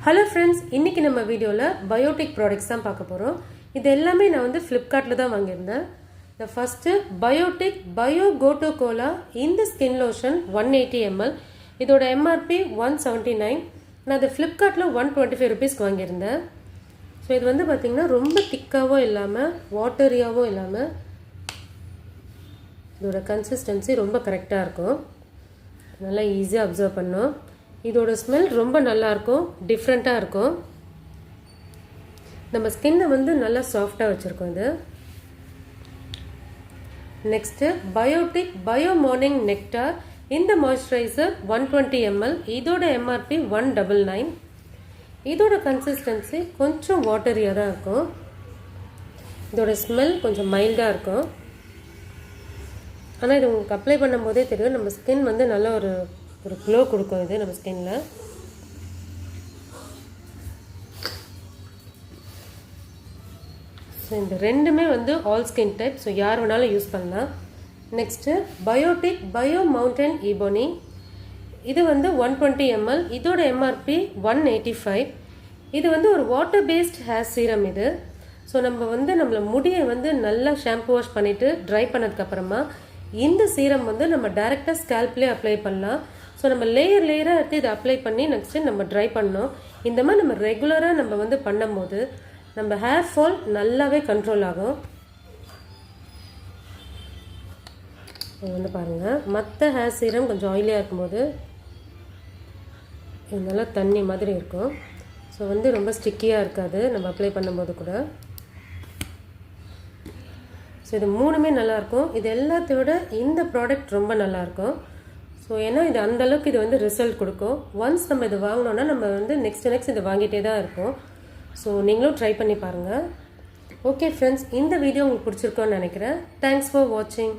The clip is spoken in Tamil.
ஹலோ ஃப்ரெண்ட்ஸ், இன்றைக்கி நம்ம வீடியோவில் பயோடிக் ப்ராடக்ட்ஸ் தான் பார்க்க போகிறோம். இது எல்லாமே நான் வந்து ஃப்ளிப்கார்ட்டில் தான் வாங்கியிருந்தேன். இந்த ஃபஸ்ட்டு பயோடிக் பயோ கோட்டோ கோலா இந்த ஸ்கின் லோஷன் 180 ml. இதோட எம்ஆர்பி 179. நான் அது ஃப்ளிப்கார்ட்டில் 125 ருபீஸ்க்கு வாங்கியிருந்தேன். ஸோ இது வந்து பார்த்திங்கன்னா ரொம்ப திக்காகவும் இல்லாமல் வாட்டரியாகவும் இல்லாமல் இதோட கன்சிஸ்டன்சி ரொம்ப கரெக்டாக இருக்கும். நல்லா ஈஸியாக அப்சர்வ் பண்ணோம். இதோட ஸ்மெல் ரொம்ப நல்லாயிருக்கும், டிஃப்ரெண்ட்டாக இருக்கும். நம்ம ஸ்கின்னை வந்து நல்லா சாஃப்டாக வச்சுருக்கோம். இது next biotic bio morning nectar இந்த மாய்ஸ்சரைசர் 120 ml. இதோட எம்ஆர்பி 199. இதோட கன்சிஸ்டன்சி கொஞ்சம் வாட்டரியாக தான் இருக்கும். இதோட ஸ்மெல் கொஞ்சம் மைல்டாக இருக்கும். ஆனால் இது உங்களுக்கு அப்ளை பண்ணும் போதே தெரியும், நம்ம ஸ்கின் வந்து நல்ல ஒரு க்ளோ கொடுக்கும் இது நம்ம ஸ்கின்னில். ஸோ இந்த ரெண்டுமே வந்து ஆல் ஸ்கின் டைப், ஸோ யார் வேணாலும் யூஸ் பண்ணலாம். Next biotic bio mountain ebony. இது வந்து 120 ml. இதோட எம்ஆர்பி 185. இது வந்து ஒரு வாட்டர் பேஸ்ட் ஹேர் சீரம் இது. ஸோ நம்ம வந்து நம்மளை முடியை வந்து நல்லா ஷாம்பு வாஷ் பண்ணிவிட்டு ட்ரை பண்ணதுக்கப்புறமா இந்த சீரம் வந்து நம்ம டைரெக்டாக ஸ்கேல்ப்லேயே அப்ளை பண்ணலாம். ஸோ நம்ம லேயராக எடுத்து இதை அப்ளை பண்ணி நெக்ஸ்ட்டு நம்ம ட்ரை பண்ணோம். இந்த மாதிரி நம்ம ரெகுலராக நம்ம வந்து பண்ணும்போது நம்ம ஹேர் ஃபால் நல்லாவே கண்ட்ரோல் ஆகும். வந்து பாருங்கள், மற்ற ஹேர் சீரம் கொஞ்சம் ஆயிலியாக இருக்கும்போது இது நல்லா தண்ணி மாதிரி இருக்கும். ஸோ வந்து ரொம்ப ஸ்டிக்கியாக இருக்காது நம்ம அப்ளை பண்ணும்போது கூட. ஸோ இது மூணுமே நல்லாயிருக்கும். இது எல்லாத்தையோட இந்த ப்ராடக்ட் ரொம்ப நல்லாயிருக்கும். ஸோ ஏன்னா இது அந்தளவுக்கு இது வந்து ரிசல்ட் கொடுக்கும். ஒன்ஸ் நம்ம இது வாங்கினோன்னா நம்ம வந்து நெக்ஸ்ட் இதை வாங்கிட்டே தான் இருக்கும். ஸோ நீங்களும் ட்ரை பண்ணி பாருங்கள். ஓகே ஃப்ரெண்ட்ஸ், இந்த வீடியோ உங்களுக்கு பிடிச்சிருக்கோன்னு நினைக்கிறேன். தேங்க்ஸ் ஃபார் வாட்சிங்.